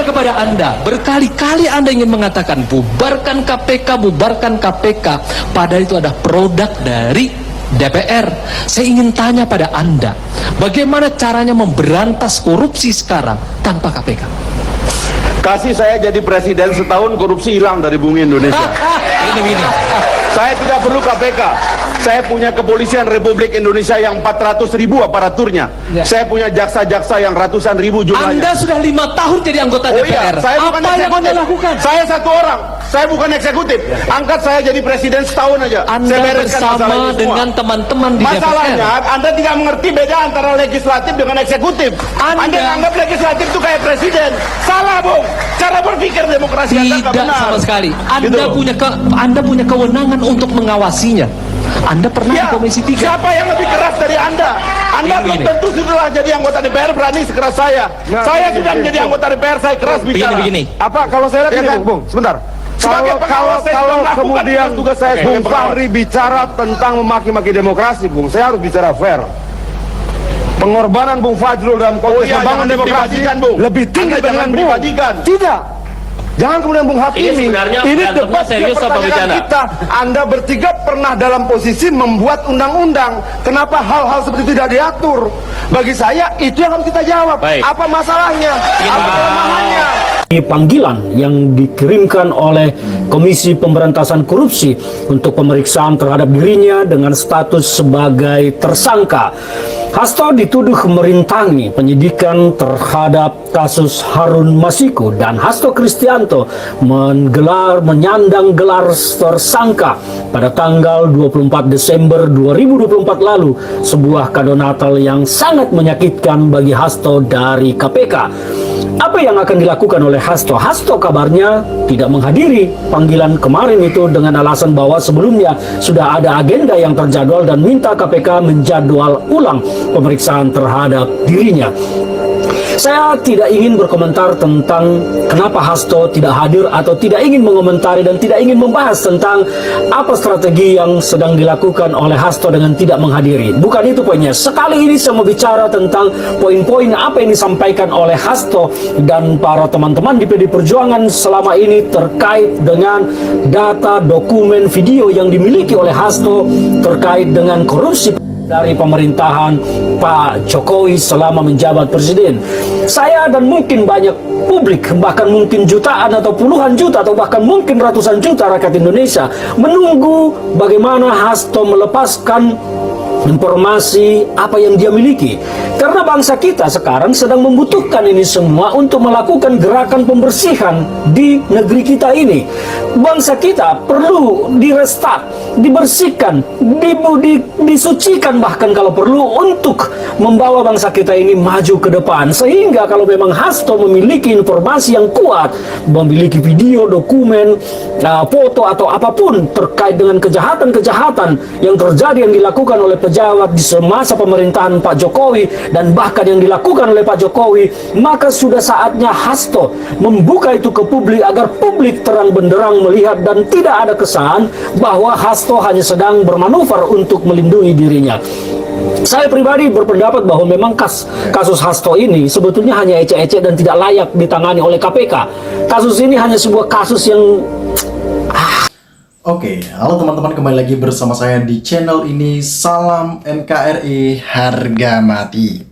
tanya kepada Anda, berkali-kali Anda ingin mengatakan bubarkan KPK, bubarkan KPK, padahal itu ada produk dari DPR. Saya ingin tanya pada Anda, bagaimana caranya memberantas korupsi sekarang tanpa KPK? Kasih saya jadi presiden setahun, korupsi hilang dari bumi Indonesia. Ini. Saya tidak perlu KPK. Saya punya kepolisian Republik Indonesia yang 400.000 aparaturnya. Ya. Saya punya jaksa-jaksa yang ratusan ribu jumlahnya. Anda sudah 5 tahun jadi anggota DPR. Saya bukan apa yang Anda lakukan? Saya satu orang. Saya bukan eksekutif. Angkat saya jadi presiden setahun aja. Anda saya bereskan masalah bersama ini semua. dengan teman-teman di Masalahnya, DPR. Anda tidak mengerti beda antara legislatif dengan eksekutif. Anda anggap legislatif itu kayak presiden. Salah, Bung. Cara berpikir demokrasi Anda nggak Tidak benar. sama sekali. Anda Gitu. Anda punya kewenangan untuk mengawasinya. Anda pernah di Komisi 3. Siapa yang lebih keras dari Anda? Anda belum Begini. tentu setelah jadi anggota DPR berani sekeras saya. Saya sudah menjadi anggota DPR, saya keras bicara. Begini. Apa kalau saya lihat ini, Bung, sebentar. Kalau kemudian tugas saya Bung Fahri bicara tentang memaki-maki demokrasi, Bung, saya harus bicara fair. Pengorbanan Bung Fajrul dalam konteks membangun demokrasi lebih tinggi dengan Bung. Tidak. Jangan kemudian Bung Hakimi. Ini debat serius apa bicara? Kita, Anda bertiga pernah dalam posisi membuat undang-undang. Kenapa hal-hal seperti itu tidak diatur? Bagi saya itu yang harus kita jawab. Baik. Apa masalahnya? Apa kelemahannya? Panggilan yang dikirimkan oleh Komisi Pemberantasan Korupsi untuk pemeriksaan terhadap dirinya dengan status sebagai tersangka. Hasto dituduh merintangi penyidikan terhadap kasus Harun Masiku dan Hasto Kristianto menyandang gelar tersangka pada tanggal 24 Desember 2024 lalu, sebuah kado Natal yang sangat menyakitkan bagi Hasto dari KPK. Apa yang akan dilakukan oleh Hasto? Hasto kabarnya tidak menghadiri panggilan kemarin itu dengan alasan bahwa sebelumnya sudah ada agenda yang terjadwal dan minta KPK menjadwal ulang pemeriksaan terhadap dirinya. Saya tidak ingin berkomentar tentang kenapa Hasto tidak hadir atau tidak ingin mengomentari dan tidak ingin membahas tentang apa strategi yang sedang dilakukan oleh Hasto dengan tidak menghadiri. Bukan itu poinnya. Sekali ini saya mau bicara tentang poin-poin apa yang disampaikan oleh Hasto dan para teman-teman di PD Perjuangan selama ini terkait dengan data, dokumen, video yang dimiliki oleh Hasto terkait dengan korupsi dari pemerintahan Pak Jokowi selama menjabat presiden. Saya dan mungkin banyak publik, bahkan mungkin jutaan atau puluhan juta atau bahkan mungkin ratusan juta rakyat Indonesia menunggu bagaimana Hasto melepaskan informasi apa yang dia miliki. Karena bangsa kita sekarang sedang membutuhkan ini semua untuk melakukan gerakan pembersihan di negeri kita ini. Bangsa kita perlu direstart, dibersihkan, disucikan bahkan kalau perlu untuk membawa bangsa kita ini maju ke depan. Sehingga kalau memang Hasto memiliki informasi yang kuat, memiliki video, dokumen, foto atau apapun terkait dengan kejahatan-kejahatan yang terjadi yang dilakukan oleh pejabat di semasa pemerintahan Pak Jokowi dan bahkan yang dilakukan oleh Pak Jokowi, maka sudah saatnya Hasto membuka itu ke publik agar publik terang benderang melihat dan tidak ada kesan bahwa Hasto hanya sedang bermanuver untuk melindungi dirinya. Saya pribadi berpendapat bahwa memang kasus Hasto ini sebetulnya hanya ecek-ecek dan tidak layak ditangani oleh KPK. Kasus ini hanya sebuah kasus yang Oke, halo teman-teman, kembali lagi bersama saya di channel ini. Salam NKRI harga mati.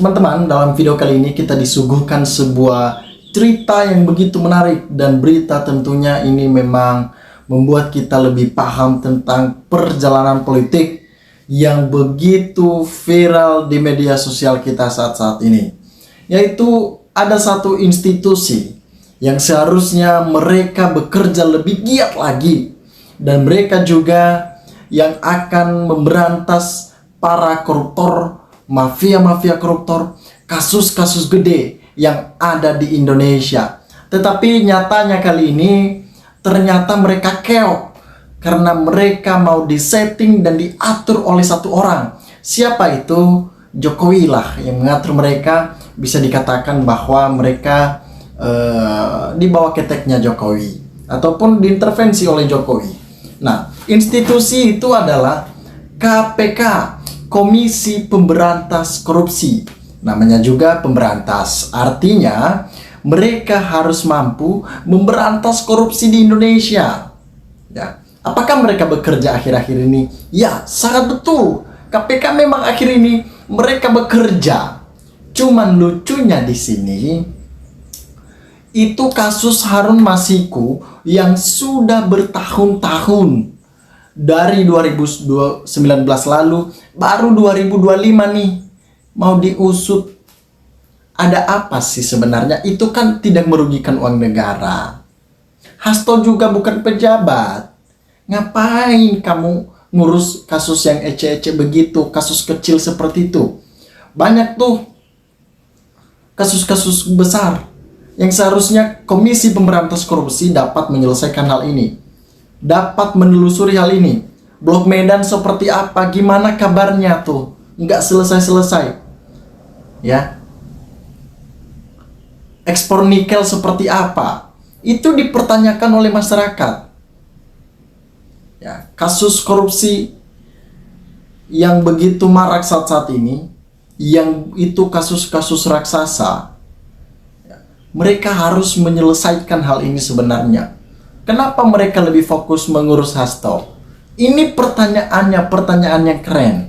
Teman-teman, dalam video kali ini kita disuguhkan sebuah cerita yang begitu menarik, dan berita tentunya ini memang membuat kita lebih paham tentang perjalanan politik yang begitu viral di media sosial kita saat-saat ini. Yaitu ada satu institusi yang seharusnya mereka bekerja lebih giat lagi, dan mereka juga yang akan memberantas para koruptor, mafia-mafia koruptor, kasus-kasus gede yang ada di Indonesia. Tetapi nyatanya kali ini ternyata mereka keok karena mereka mau disetting dan diatur oleh satu orang. Siapa itu? Jokowi lah yang mengatur mereka. Bisa dikatakan bahwa mereka di bawah keteknya Jokowi ataupun diintervensi oleh Jokowi. Nah, institusi itu adalah KPK, Komisi Pemberantas Korupsi. Namanya juga pemberantas, artinya mereka harus mampu memberantas korupsi di Indonesia. Ya, apakah mereka bekerja akhir-akhir ini? Ya, sangat betul. KPK memang akhir ini mereka bekerja. Cuman lucunya di sini, itu kasus Harun Masiku yang sudah bertahun-tahun. Dari 2019 lalu, baru 2025 nih mau diusut. Ada apa sih sebenarnya? Itu kan tidak merugikan uang negara. Hasto juga bukan pejabat. Ngapain kamu ngurus kasus yang ece-ece begitu, kasus kecil seperti itu? Banyak tuh kasus-kasus besar yang seharusnya Komisi Pemberantas Korupsi dapat menyelesaikan hal ini, dapat menelusuri hal ini. Blok Medan seperti apa, gimana kabarnya tuh, nggak selesai-selesai, ya. Ekspor nikel seperti apa, itu dipertanyakan oleh masyarakat. Ya, kasus korupsi yang begitu marak saat ini, yang itu kasus-kasus raksasa, mereka harus menyelesaikan hal ini sebenarnya. Kenapa mereka lebih fokus mengurus Hasto? Ini pertanyaan yang keren.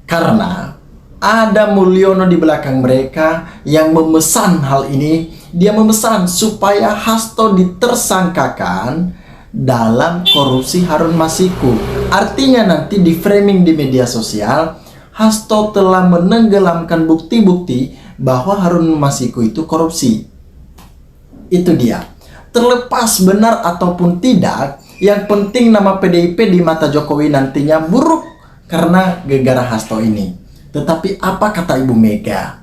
Karena ada Mulyono di belakang mereka yang memesan hal ini. Dia memesan supaya Hasto ditersangkakan dalam korupsi Harun Masiku. Artinya nanti di framing di media sosial, Hasto telah menenggelamkan bukti-bukti bahwa Harun Masiku itu korupsi. Itu dia. Terlepas benar ataupun tidak, yang penting nama PDIP di mata Jokowi nantinya buruk karena gegara Hasto ini. Tetapi apa kata Ibu Mega?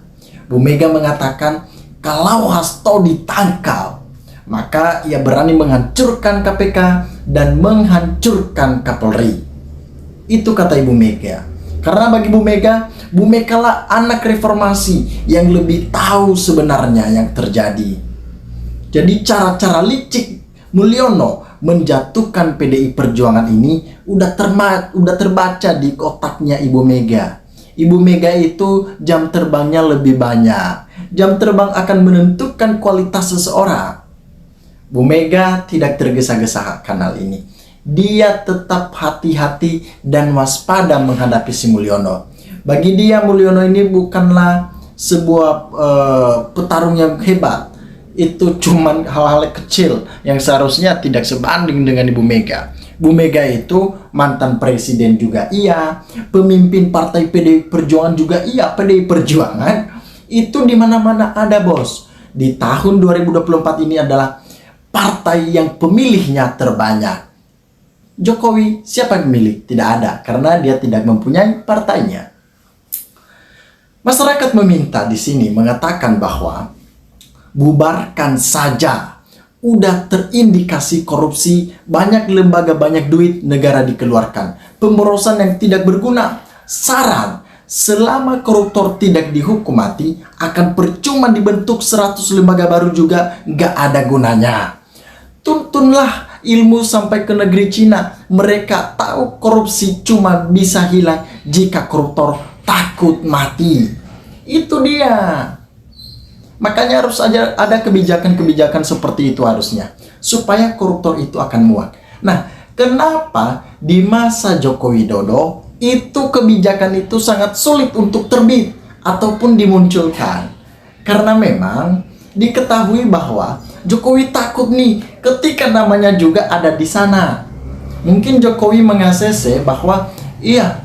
Bu Mega mengatakan kalau Hasto ditangkap, maka ia berani menghancurkan KPK dan menghancurkan Kapolri. Itu kata Ibu Mega. Karena bagi Bu Mega lah anak reformasi yang lebih tahu sebenarnya yang terjadi. Jadi cara-cara licik Mulyono menjatuhkan PDI Perjuangan ini udah terbaca di otaknya Ibu Mega. Ibu Mega itu jam terbangnya lebih banyak. Jam terbang akan menentukan kualitas seseorang. Bu Mega tidak tergesa-gesa hal ini. Dia tetap hati-hati dan waspada menghadapi si Mulyono. Bagi dia Mulyono ini bukanlah sebuah petarung yang hebat. Itu cuman hal-hal kecil yang seharusnya tidak sebanding dengan Ibu Mega. Bu Mega itu mantan presiden juga iya, pemimpin partai PDI Perjuangan juga iya. PDI Perjuangan itu di mana-mana ada, bos. Di tahun 2024 ini adalah partai yang pemilihnya terbanyak. Jokowi siapa yang memilih? Tidak ada, karena dia tidak mempunyai partainya. Masyarakat meminta di sini mengatakan bahwa bubarkan saja. Udah terindikasi korupsi, banyak lembaga, banyak duit negara dikeluarkan. Pemborosan yang tidak berguna. Saran, selama koruptor tidak dihukum mati, akan percuma dibentuk 100 lembaga baru juga gak ada gunanya. Tuntunlah ilmu sampai ke negeri Cina. Mereka tahu korupsi cuma bisa hilang jika koruptor takut mati. Itu dia. Makanya harus ada kebijakan-kebijakan seperti itu harusnya. Supaya koruptor itu akan muak. Nah, kenapa di masa Joko Widodo itu kebijakan itu sangat sulit untuk terbit ataupun dimunculkan? Karena memang diketahui bahwa Jokowi takut nih ketika namanya juga ada di sana. Mungkin Jokowi meng-ACC bahwa iya,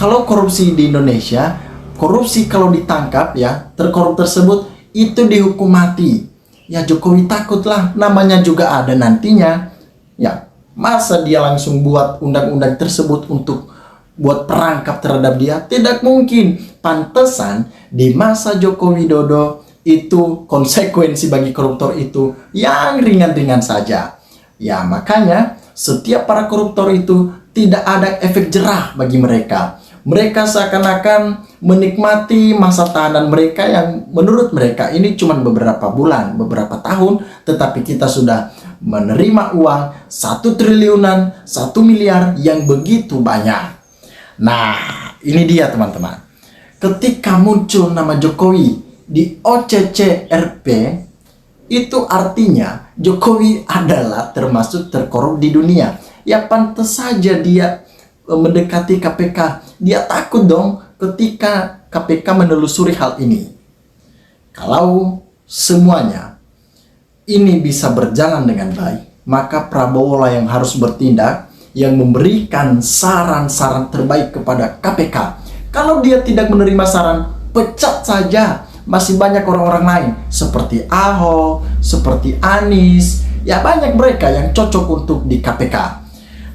kalau korupsi di Indonesia, korupsi kalau ditangkap ya, terkorup tersebut itu dihukum mati. Ya Jokowi takutlah, namanya juga ada nantinya. Ya, masa dia langsung buat undang-undang tersebut untuk buat perangkap terhadap dia? Tidak mungkin. Pantesan di masa Joko Widodo itu konsekuensi bagi koruptor itu yang ringan-ringan saja. Ya makanya setiap para koruptor itu tidak ada efek jerah bagi mereka. Mereka seakan-akan menikmati masa tahanan mereka yang menurut mereka ini cuma beberapa bulan, beberapa tahun, tetapi kita sudah menerima uang 1 triliunan, 1 miliar yang begitu banyak. Nah, ini dia teman-teman. Ketika muncul nama Jokowi, di OCCRP, itu artinya Jokowi adalah termasuk terkorup di dunia. Ya pantas saja dia mendekati KPK. Dia takut dong ketika KPK menelusuri hal ini. Kalau semuanya ini bisa berjalan dengan baik, maka Prabowo lah yang harus bertindak, yang memberikan saran-saran terbaik kepada KPK. Kalau dia tidak menerima saran, pecat saja. Masih banyak orang-orang lain seperti Ahok, seperti Anies, ya banyak mereka yang cocok untuk di KPK.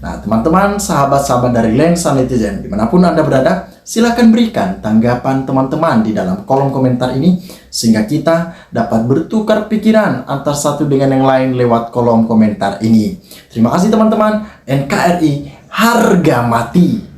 Nah teman-teman, sahabat-sahabat dari Lensa Netizen, dimanapun Anda berada, silakan berikan tanggapan teman-teman di dalam kolom komentar ini, sehingga kita dapat bertukar pikiran antar satu dengan yang lain lewat kolom komentar ini. Terima kasih teman-teman. NKRI harga mati.